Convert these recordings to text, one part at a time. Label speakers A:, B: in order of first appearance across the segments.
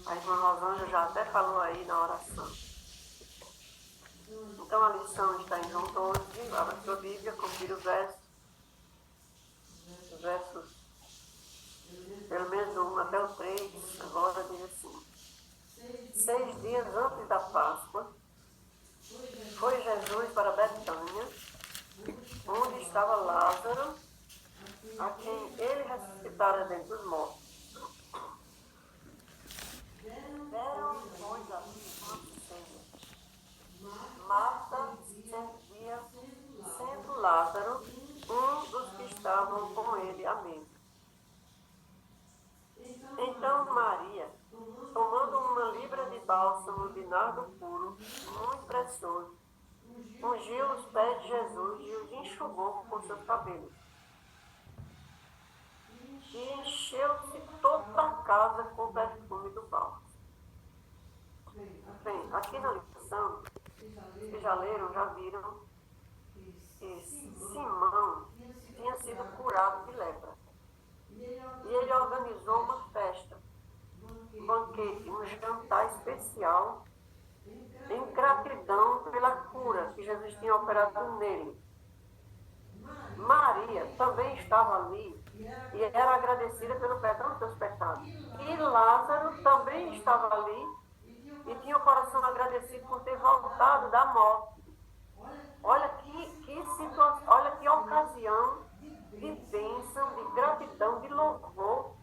A: A irmã Rosângela já até falou aí na oração. Então a lição está em João 12, abra sua Bíblia, confira o versos, pelo menos do 1 até o 3, agora diz assim: 6 dias antes da Páscoa, foi Jesus para Betânia, onde estava Lázaro, a quem ele ressuscitara dentre os mortos. Deram, pois, ali uma ceia. Marta servia, sendo Lázaro um dos que estavam com ele à mesa. Então Maria, tomando uma libra de bálsamo de nardo puro, muito precioso, ungiu os pés de Jesus e os enxugou com seus cabelos. E encheu-se toda a casa com o perfume do bálsamo. Bem, aqui na lição, que já leram, já viram que Simão tinha sido curado de lepra. E ele organizou uma festa, um banquete, um jantar especial, em gratidão pela cura que Jesus tinha operado nele. Maria também estava ali e era agradecida pelo perdão dos seus pecados. E Lázaro também estava ali e tinha o coração agradecido por ter voltado da morte. Olha que situação, olha que ocasião de bênção, de gratidão, de louvor.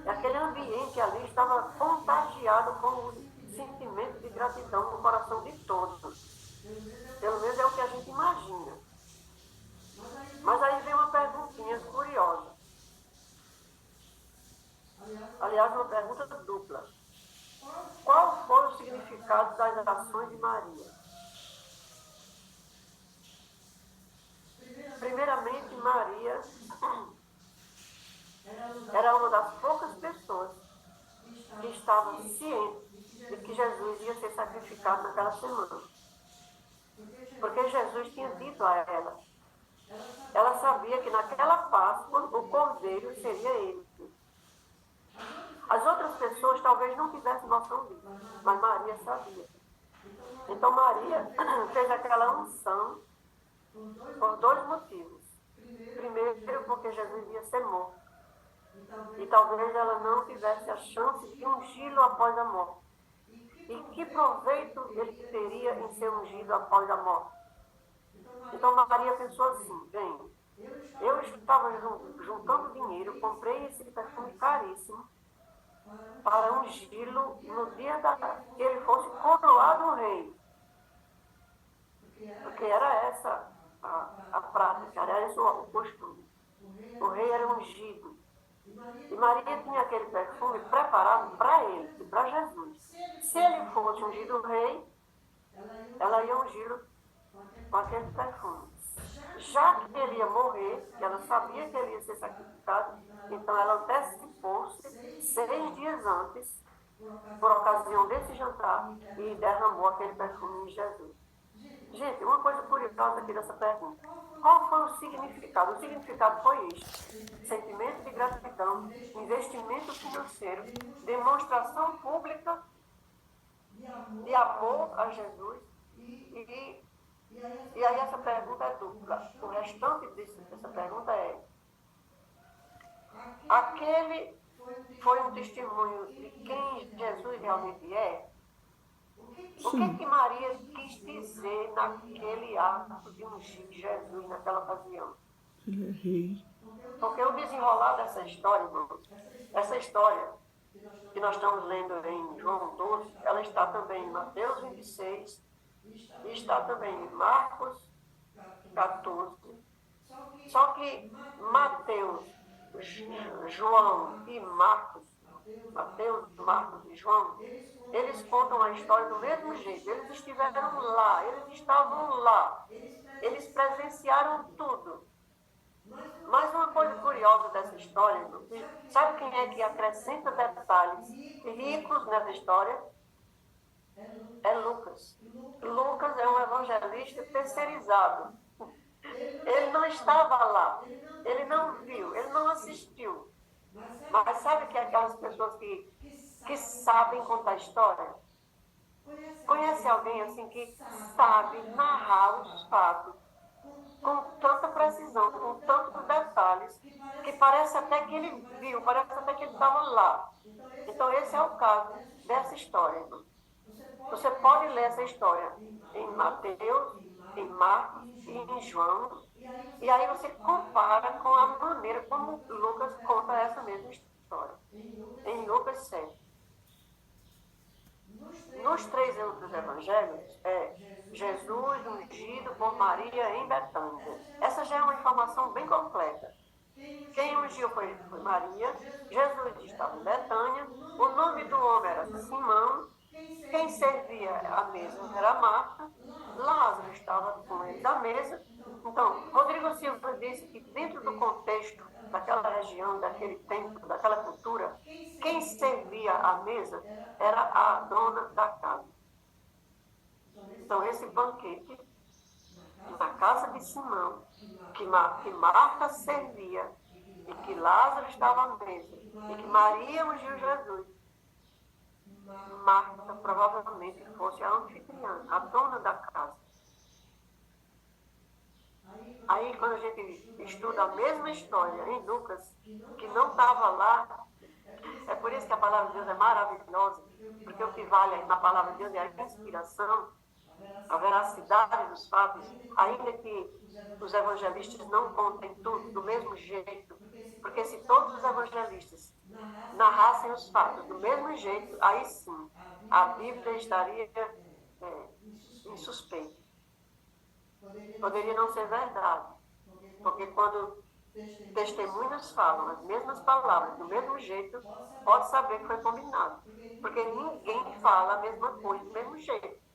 A: Aquele ambiente ali estava contagiado com o sentimento de gratidão no coração de todos. Pelo menos é o que a gente imagina. Mas aí vem uma perguntinha curiosa. Aliás, uma pergunta dupla. Qual foi o significado das ações de Maria? Primeiramente, Maria era uma das poucas pessoas que estava ciente de que Jesus ia ser sacrificado naquela semana. Porque Jesus tinha dito a ela. Ela sabia que naquela Páscoa o cordeiro seria ele. As outras pessoas talvez não tivessem noção disso, mas Maria sabia. Então Maria fez aquela unção por 2 motivos. Primeiro, porque Jesus ia ser morto. E talvez ela não tivesse a chance de ungí-lo após a morte. E que proveito ele teria em ser ungido após a morte? Então Maria pensou assim: bem, eu estava juntando dinheiro, comprei esse perfume caríssimo para ungí-lo no dia que ele fosse coroado rei. Porque era essa a prática, era esse o costume. O rei era ungido. E Maria tinha aquele perfume preparado para ele e para Jesus. Se ele fosse ungido rei, ela ia ungí-lo com aquele perfume. Já que ele ia morrer, que ela sabia que ele ia ser sacrificado, então ela antecipou-se 6 dias antes, por ocasião desse jantar, e derramou aquele perfume em Jesus. Gente, uma coisa curiosa aqui dessa pergunta. Qual foi o significado? O significado foi este: sentimento de gratidão, investimento financeiro, demonstração pública de amor a Jesus. E aí essa pergunta é dupla. O restante dessa pergunta é: aquele foi um testemunho de quem Jesus realmente é? O que Maria quis dizer naquele ato de ungir Jesus naquela ocasião? Porque o desenrolar dessa história, irmãos, essa história que nós estamos lendo em João 12, ela está também em Mateus 26 e está também em Marcos 14. Só que Mateus, João e Marcos, e João, eles contam a história do mesmo jeito. Eles estiveram lá, eles estavam lá, eles presenciaram tudo. Mas uma coisa curiosa dessa história, sabe quem é que acrescenta detalhes ricos nessa história? É Lucas. Lucas é um evangelista terceirizado. Ele não estava lá, ele não viu, ele não assistiu. Mas sabe que aquelas pessoas que que sabem contar história? Conhece alguém assim que sabe narrar os fatos com tanta precisão, com tantos detalhes, que parece até que ele viu, parece até que ele estava lá. Então, esse é o caso dessa história, irmão. Você pode ler essa história em Mateus, em Marcos e em João, e aí você compara com a maneira como Lucas conta essa mesma história. Em Lucas 7. Nos 3 outros evangelhos, é Jesus ungido por Maria em Betânia. Essa já é uma informação bem completa. Quem ungiu foi Maria, Jesus estava em Betânia, o nome do homem era Simão, quem servia a mesa era Marta, Lázaro estava com eles à mesa. Então, Rodrigo Silva disse que dentro do contexto daquela região, daquele tempo, daquela cultura, quem servia a mesa era a dona da casa. Então, esse banquete, na casa de Simão, que Marta servia, e que Lázaro estava à mesa, e que Maria ungiu Jesus, Marta provavelmente fosse a anfitriã, a dona da casa. Aí, quando a gente estuda a mesma história em Lucas, que não estava lá, é por isso que a palavra de Deus é maravilhosa, porque o que vale na palavra de Deus é a inspiração, a veracidade dos fatos, ainda que os evangelistas não contem tudo do mesmo jeito, porque se todos os evangelistas narrassem os fatos do mesmo jeito, aí sim, a Bíblia estaria em suspeito. Poderia não ser verdade, porque quando testemunhas falam as mesmas palavras do mesmo jeito, pode saber que foi combinado, porque ninguém fala a mesma coisa do mesmo jeito.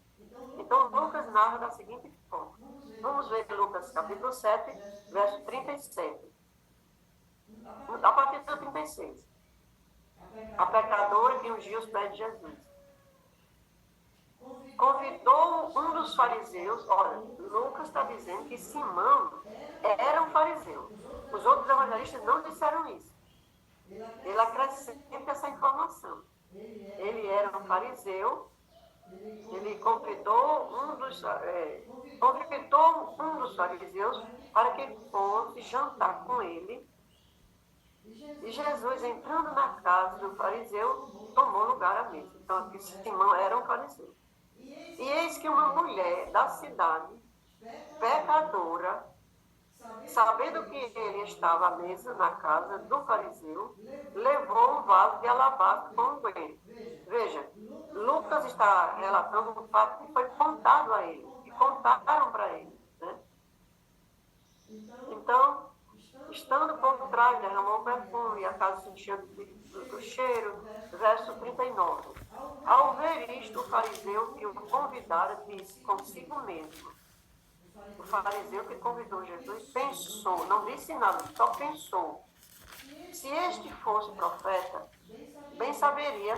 A: Então, Lucas narra da seguinte forma. Vamos ver Lucas capítulo 7, verso 37. A partir do 36. A pecadora que ungiu os pés de Jesus. Convidou um dos fariseus. Olha, Lucas está dizendo que Simão era um fariseu. Os outros evangelistas não disseram isso. Ele acrescenta essa informação. Ele era um fariseu. Ele convidou um dos fariseus para que fosse jantar com ele. E Jesus, entrando na casa do fariseu, tomou lugar à mesa. Então, aqui Simão era um fariseu. E eis que uma mulher da cidade, pecadora, sabendo que ele estava à mesa na casa do fariseu, levou um vaso de alabastro com unguento. Veja, Lucas está relatando um fato que foi contado a ele, que contaram para ele. Né? Então, estando por trás, derramou um perfume, e a casa se encheu do cheiro. Verso 39. Ao ver isto, o fariseu que o convidara disse consigo mesmo. O fariseu que convidou Jesus pensou, não disse nada, só pensou. Se este fosse profeta, bem saberia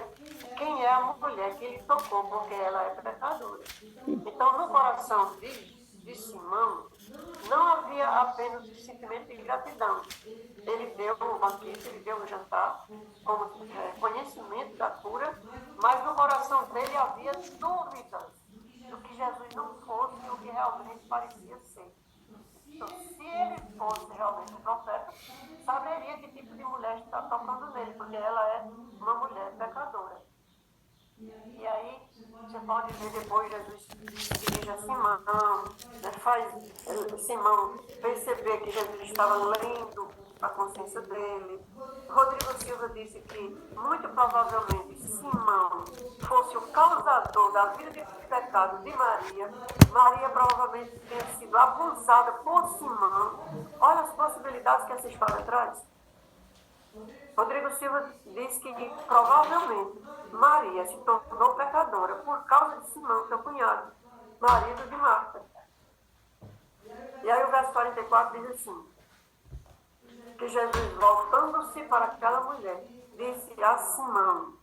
A: quem é a mulher que lhe tocou, porque ela é pecadora. Então, no coração de Simão, não havia apenas o sentimento de gratidão. Ele deu um banquete, ele deu um jantar, como conhecimento da cura, mas no coração dele havia dúvidas do que Jesus não fosse o que realmente parecia ser. Então, se ele fosse realmente um profeta, saberia que tipo de mulher está tocando nele, porque ela é uma mulher pecadora. E aí, você pode ver depois Jesus dirige a Simão, né, faz Simão perceber que Jesus estava lendo a consciência dele. Rodrigo Silva disse que, muito provavelmente, Simão fosse o causador da vida de pecado de Maria. Maria provavelmente tenha sido abusada por Simão. Olha as possibilidades que essa história traz. Rodrigo Silva diz que provavelmente Maria se tornou pecadora por causa de Simão, seu cunhado, marido de Marta. E aí o verso 44 diz assim, que Jesus, voltando-se para aquela mulher, disse a Simão,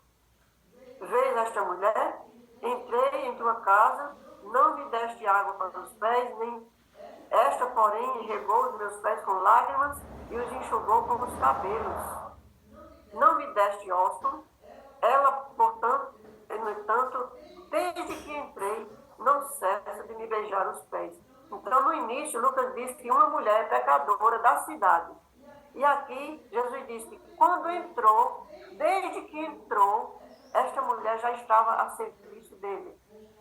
A: vês esta mulher? Entrei em tua casa, não me deste água para os pés, nem esta, porém, regou os meus pés com lágrimas e os enxugou com os cabelos. Não me deste ósculo, ela, início, Lucas diz que uma mulher pecadora da cidade. E aqui, Jesus diz que quando entrou, desde que entrou, esta mulher já estava a serviço dele.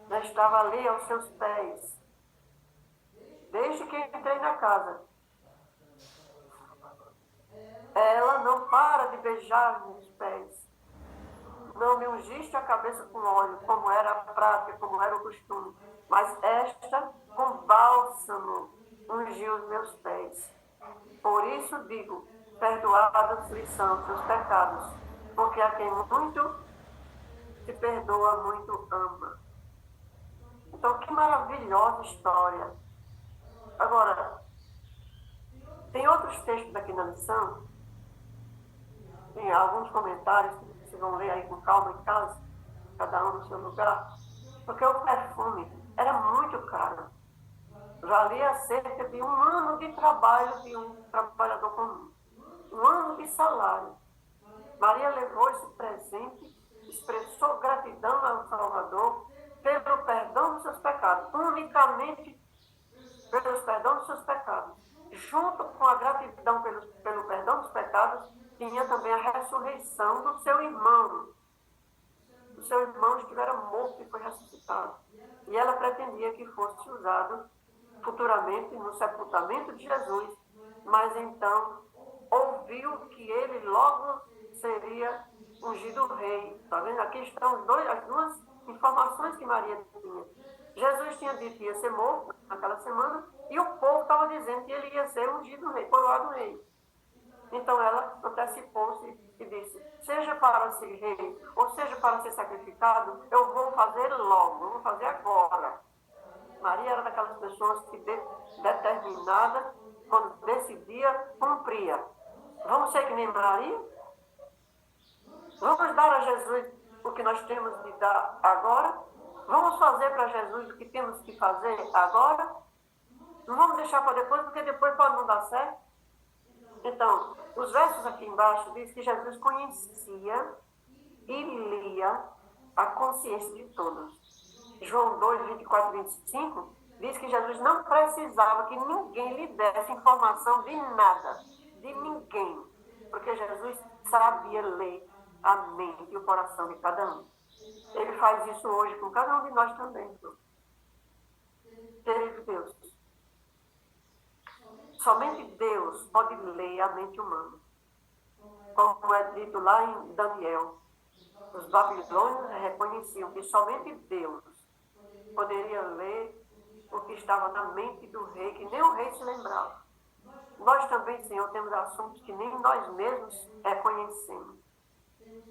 A: Já estava ali aos seus pés. Desde que entrei na casa. Ela não para de beijar meus pés. Não me ungiste a cabeça com óleo, como era a prática, como era o costume. Mas esta, com bálsamo, ungiu os meus pés. Por isso digo, perdoados lhes são seus pecados, porque a quem muito se perdoa, muito ama. Então, que maravilhosa história. Agora, tem outros textos aqui na lição, tem alguns comentários que vocês vão ler aí com calma em casa, cada um no seu lugar, porque o perfume era muito caro. Valia cerca de 1 ano de trabalho de um trabalhador comum. 1 ano de salário. Maria levou esse presente, expressou gratidão ao Salvador pelo perdão dos seus pecados, unicamente pelo perdão dos seus pecados. Junto com a gratidão pelo perdão dos pecados, tinha também a ressurreição do seu irmão. O seu irmão estivera morto e foi ressuscitado. E ela pretendia que fosse usado futuramente no sepultamento de Jesus, mas então ouviu que ele logo seria ungido rei. Está vendo? Aqui estão as duas informações que Maria tinha. Jesus tinha dito que ia ser morto naquela semana e o povo estava dizendo que ele ia ser ungido rei, coroado rei. Então ela antecipou-se e disse, seja para ser rei ou seja para ser sacrificado, eu vou fazer logo, eu vou fazer agora. Maria era daquelas pessoas que, determinada, quando decidia, cumpria. Vamos ser que nem Maria? Vamos dar a Jesus o que nós temos de dar agora? Vamos fazer para Jesus o que temos que fazer agora? Não vamos deixar para depois, porque depois pode não dar certo? Então, os versos aqui embaixo diz que Jesus conhecia e lia a consciência de todos. João 2, 24 e 25, diz que Jesus não precisava que ninguém lhe desse informação de nada, de ninguém, porque Jesus sabia ler a mente e o coração de cada um. Ele faz isso hoje com cada um de nós também. Querido Deus, somente Deus pode ler a mente humana. Como é dito lá em Daniel, os babilônios reconheciam que somente Deus poderia ler o que estava na mente do rei, que nem o rei se lembrava. Nós também, Senhor, temos assuntos que nem nós mesmos reconhecemos.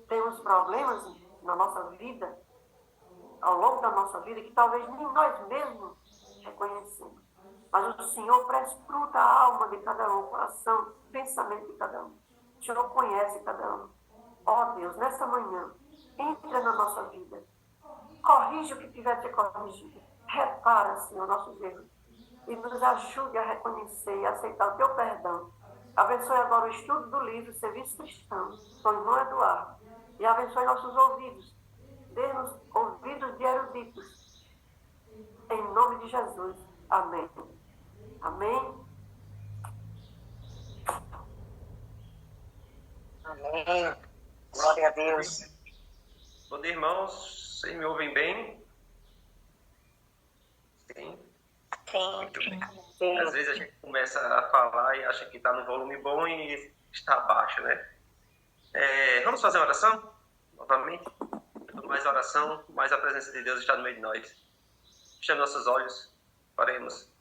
A: Temos problemas na nossa vida, ao longo da nossa vida, que talvez nem nós mesmos reconhecemos. Mas o Senhor prescruta a alma de cada um, o coração, o pensamento de cada um. O Senhor conhece cada um. Ó Deus, nessa manhã, entra na nossa vida. Corrige o que tiver de ser corrigido. Repara, Senhor, nossos erros. E nos ajude a reconhecer e aceitar o teu perdão. Abençoe agora o estudo do livro Serviço Cristão, com o irmão Eduardo. E abençoe nossos ouvidos. Dê-nos ouvidos de eruditos. Em nome de Jesus. Amém. Amém.
B: Amém. Glória a Deus.
C: Bom dia, irmãos. Vocês me ouvem bem? Sim.
B: Sim.
C: Muito bem. Às vezes a gente começa a falar e acha que está no volume bom e está baixo, né? Vamos fazer uma oração? Novamente? Quanto mais oração, mais a presença de Deus está no meio de nós. Fechando nossos olhos, oremos.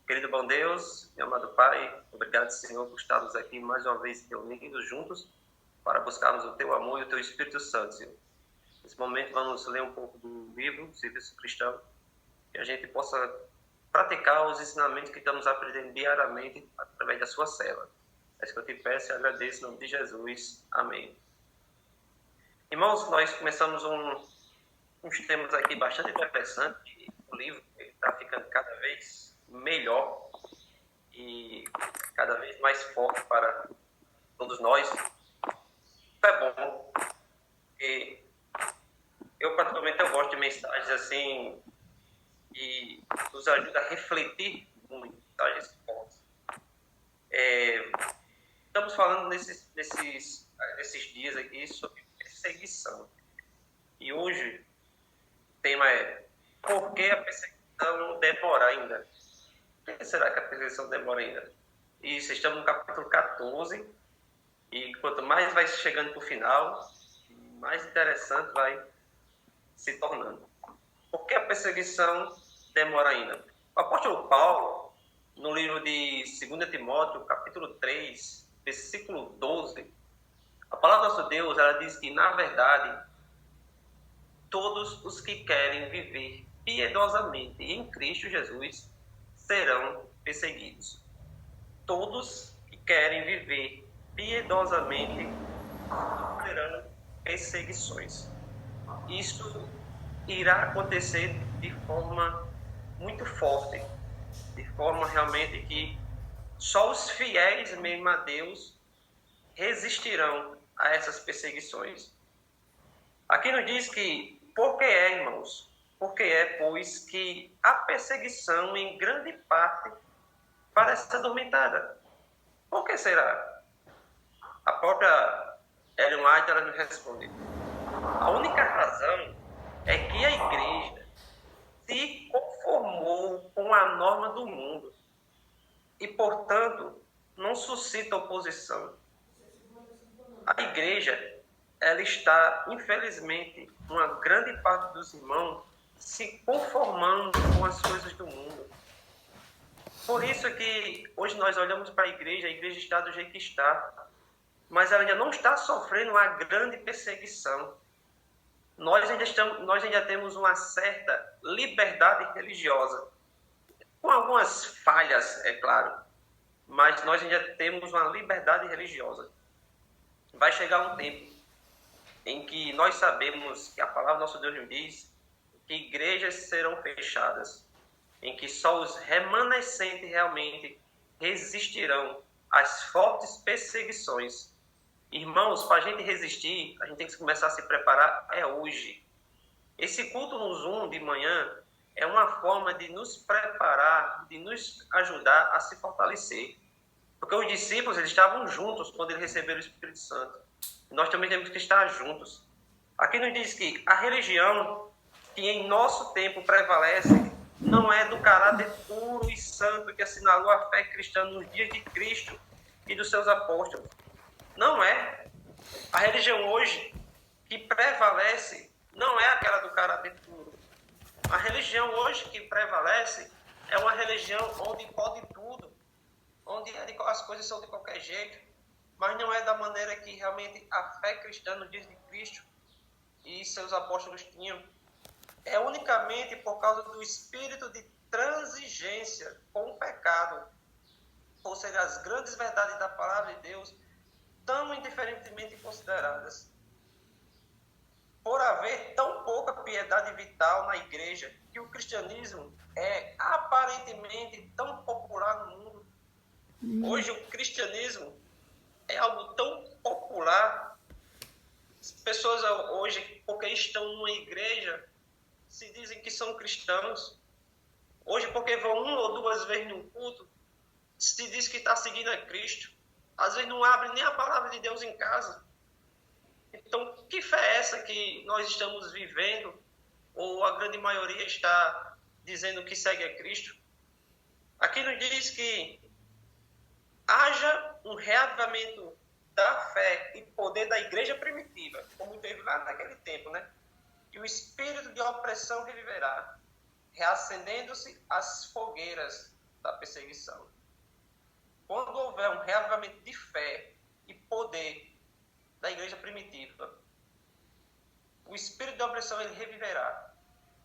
C: Querido bom Deus, meu amado Pai, obrigado, Senhor, por estarmos aqui mais uma vez reunidos juntos para buscarmos o Teu amor e o Teu Espírito Santo, Senhor. Nesse momento vamos ler um pouco do livro Serviço Cristão, que a gente possa praticar os ensinamentos que estamos aprendendo diariamente através da sua cela. É isso que eu te peço e agradeço em nome de Jesus. Amém. Irmãos, nós começamos uns temas aqui bastante interessantes. O livro está ficando cada vez melhor e cada vez mais forte para todos nós. Isso é bom, porque eu particularmente eu gosto de mensagens assim que nos ajuda a refletir muito, mensagens fortes. Estamos falando nesses dias aqui sobre perseguição. E hoje o tema é: por que a perseguição demora ainda? Por que será que a perseguição demora ainda? Isso, estamos no capítulo 14, e quanto mais vai chegando para o final, mais interessante vai se tornando. Por que a perseguição demora ainda? O apóstolo Paulo, no livro de 2 Timóteo, capítulo 3, versículo 12, a palavra do nosso Deus, ela diz que, na verdade, todos os que querem viver piedosamente em Cristo Jesus serão perseguidos. Todos que querem viver piedosamente sofrerão perseguições. Isso irá acontecer de forma muito forte, de forma realmente que só os fiéis mesmo a Deus resistirão a essas perseguições. Aqui nos diz que, por que é, irmãos? Porque pois, que a perseguição, em grande parte, parece adormentada. Por que será? A própria Ellen White, ela nos responde: a única razão é que a igreja se conformou com a norma do mundo e, portanto, não suscita oposição. A igreja, ela está, infelizmente, uma grande parte dos irmãos se conformando com as coisas do mundo. Por isso que hoje nós olhamos para a igreja está do jeito que está, mas ela ainda não está sofrendo uma grande perseguição. Nós ainda temos uma certa liberdade religiosa, com algumas falhas, é claro, mas nós ainda temos uma liberdade religiosa. Vai chegar um tempo em que nós sabemos que a palavra do nosso Deus nos diz que igrejas serão fechadas, em que só os remanescentes realmente resistirão às fortes perseguições. Irmãos, para a gente resistir, a gente tem que começar a se preparar hoje. Esse culto no Zoom de manhã é uma forma de nos preparar, de nos ajudar a se fortalecer. Porque os discípulos, eles estavam juntos quando eles receberam o Espírito Santo. Nós também temos que estar juntos. Aqui nos diz que a religião que em nosso tempo prevalece não é do caráter puro e santo que assinalou a fé cristã nos dias de Cristo e dos seus apóstolos. Não é. A religião hoje que prevalece não é aquela do caráter puro. A religião hoje que prevalece é uma religião onde pode tudo, onde as coisas são de qualquer jeito, mas não é da maneira que realmente a fé cristã nos dias de Cristo e seus apóstolos tinham. É unicamente por causa do espírito de transigência com o pecado, ou seja, as grandes verdades da palavra de Deus, tão indiferentemente consideradas. Por haver tão pouca piedade vital na igreja, que o cristianismo é aparentemente tão popular no mundo. Hoje o cristianismo é algo tão popular. As pessoas hoje, porque estão numa igreja, se dizem que são cristãos. Hoje, porque vão uma ou duas vezes num culto, se diz que está seguindo a Cristo. Às vezes não abre nem a palavra de Deus em casa. Então, que fé é essa que nós estamos vivendo, ou a grande maioria está dizendo que segue a Cristo? Aqui nos diz que haja um reavivamento da fé e poder da igreja primitiva, como teve lá naquele tempo, né? E o espírito de opressão reviverá, reacendendo-se as fogueiras da perseguição. Quando houver um reavivamento de fé e poder da igreja primitiva, o espírito de opressão ele reviverá.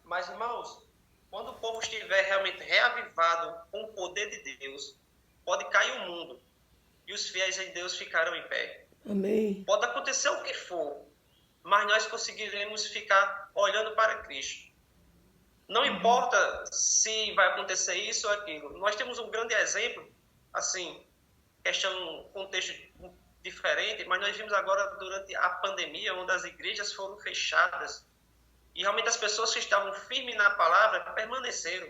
C: Mas, irmãos, quando o povo estiver realmente reavivado com o poder de Deus, pode cair o mundo e os fiéis em Deus ficarão em pé.
D: Amém.
C: Pode acontecer o que for, mas nós conseguiremos ficar olhando para Cristo. Não importa se vai acontecer isso ou aquilo. Nós temos um grande exemplo, assim, contexto diferente, mas nós vimos agora durante a pandemia, onde as igrejas foram fechadas. E realmente as pessoas que estavam firmes na palavra permaneceram.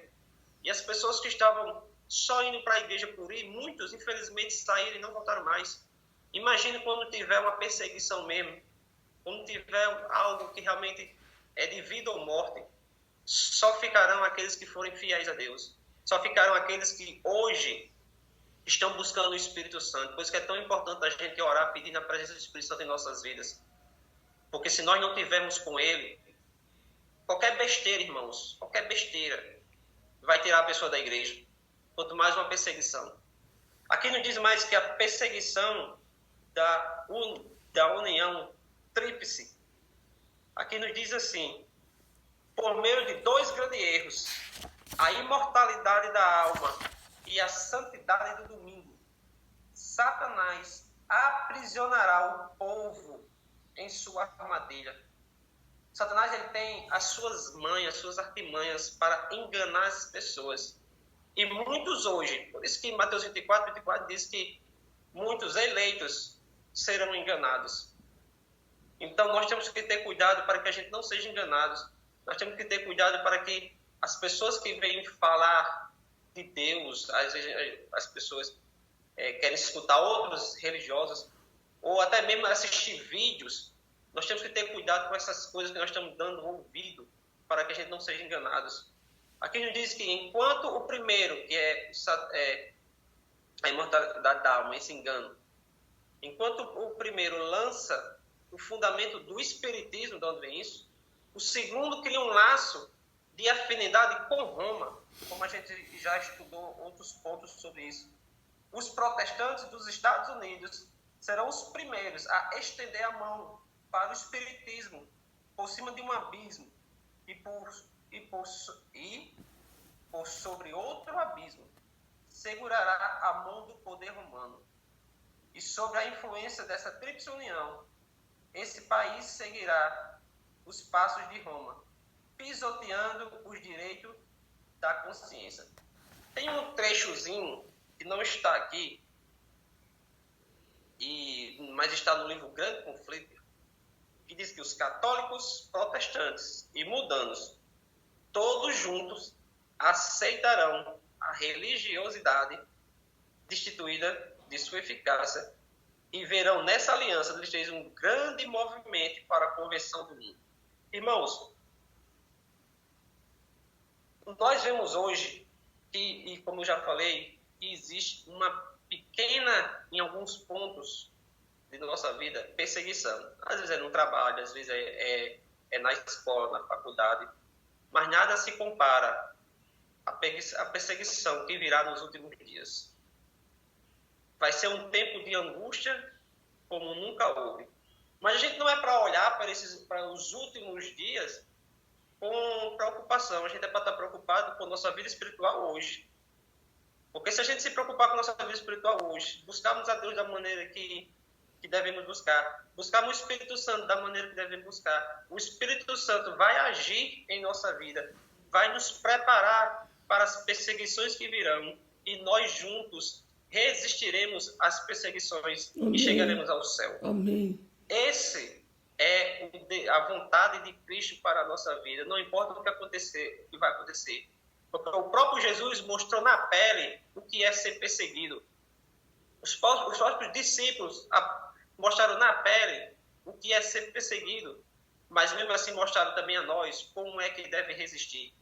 C: E as pessoas que estavam só indo para a igreja por ir, muitos, infelizmente, saíram e não voltaram mais. Imagine quando tiver uma perseguição mesmo, quando tiver algo que realmente é de vida ou morte, só ficarão aqueles que forem fiéis a Deus. Só ficarão aqueles que hoje estão buscando o Espírito Santo. Por isso que é tão importante a gente orar pedindo a presença do Espírito Santo em nossas vidas. Porque se nós não tivermos com Ele, qualquer besteira, irmãos, qualquer besteira vai tirar a pessoa da igreja. Quanto mais uma perseguição. Aqui não diz mais que a perseguição da união tríplice. Aqui nos diz assim, por meio de 2 grandes erros, a imortalidade da alma e a santidade do domingo, Satanás aprisionará o povo em sua armadilha. Satanás ele tem as suas manhas, as suas artimanhas para enganar as pessoas. E muitos hoje, por isso que Mateus 24 diz que muitos eleitos serão enganados. Então nós temos que ter cuidado para que a gente não seja enganado. Nós temos que ter cuidado para que as pessoas que vêm falar de Deus, às vezes as pessoas querem escutar outros religiosos, ou até mesmo assistir vídeos, nós temos que ter cuidado com essas coisas que nós estamos dando ouvido, para que a gente não seja enganados. Aqui nos diz que enquanto o primeiro, que é a imortalidade da alma, esse engano, enquanto o primeiro lança o fundamento do espiritismo, de onde vem isso, o segundo cria um laço de afinidade com Roma, como a gente já estudou outros pontos sobre isso. Os protestantes dos Estados Unidos serão os primeiros a estender a mão para o espiritismo por cima de um abismo e por sobre outro abismo segurará a mão do poder romano. E sobre a influência dessa tríplice união, esse país seguirá os passos de Roma, pisoteando os direitos da consciência. Tem um trechozinho que não está aqui, mas está no livro Grande Conflito, que diz que os católicos, protestantes e muçulmanos, todos juntos, aceitarão a religiosidade destituída de sua eficácia e verão nessa aliança eles três um grande movimento para a conversão do mundo. Irmãos, nós vemos hoje que, como eu já falei, que existe uma pequena, em alguns pontos de nossa vida, perseguição. Às vezes é no trabalho, às vezes é na escola, na faculdade, mas nada se compara à perseguição que virá nos últimos dias. Vai ser um tempo de angústia como nunca houve. Mas a gente não é para olhar para os últimos dias com preocupação. A gente é para estar preocupado com a nossa vida espiritual hoje. Porque se a gente se preocupar com a nossa vida espiritual hoje, buscarmos a Deus da maneira que devemos buscarmos o Espírito Santo da maneira que devemos buscar, o Espírito Santo vai agir em nossa vida, vai nos preparar para as perseguições que virão e nós juntos resistiremos às perseguições. Amém. E chegaremos ao céu.
D: Amém.
C: Esse é a vontade de Cristo para a nossa vida. Não importa o que vai acontecer. Porque o próprio Jesus mostrou na pele o que é ser perseguido. Os próprios discípulos mostraram na pele o que é ser perseguido. Mas mesmo assim mostraram também a nós como é que deve resistir.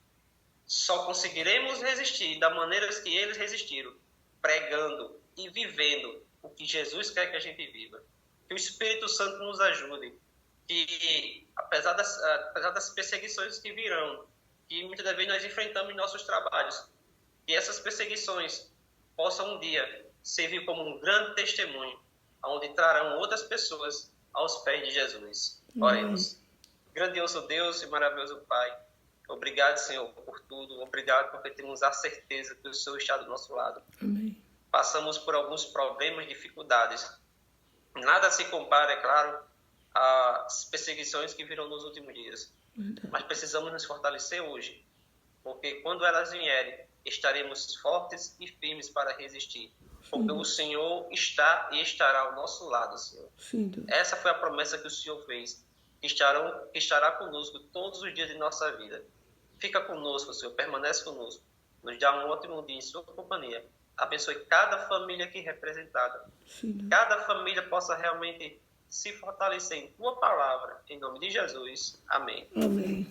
C: Só conseguiremos resistir da maneira que eles resistiram, pregando e vivendo o que Jesus quer que a gente viva. Que o Espírito Santo nos ajude. Que, apesar das perseguições que virão, que muitas das vezes nós enfrentamos em nossos trabalhos, que essas perseguições possam um dia servir como um grande testemunho, onde trarão outras pessoas aos pés de Jesus. Oremos. Grandioso Deus e maravilhoso Pai, obrigado, Senhor, por tudo. Obrigado porque temos a certeza que o Senhor está do nosso lado.
D: Amém.
C: Passamos por alguns problemas, dificuldades. Nada se compara, é claro, às perseguições que virão nos últimos dias.
D: Verdade.
C: Mas precisamos nos fortalecer hoje, porque quando elas vierem, estaremos fortes e firmes para resistir. Porque o Senhor está e estará ao nosso lado, Senhor.
D: Sim, Deus.
C: Essa foi a promessa que o Senhor fez, que estará conosco todos os dias de nossa vida. Fica conosco, Senhor, permanece conosco. nos dá um ótimo dia em sua companhia. Abençoe cada família aqui representada.
D: Sim.
C: Cada família possa realmente se fortalecer em tua palavra. Em nome de Jesus. Amém.
D: Amém.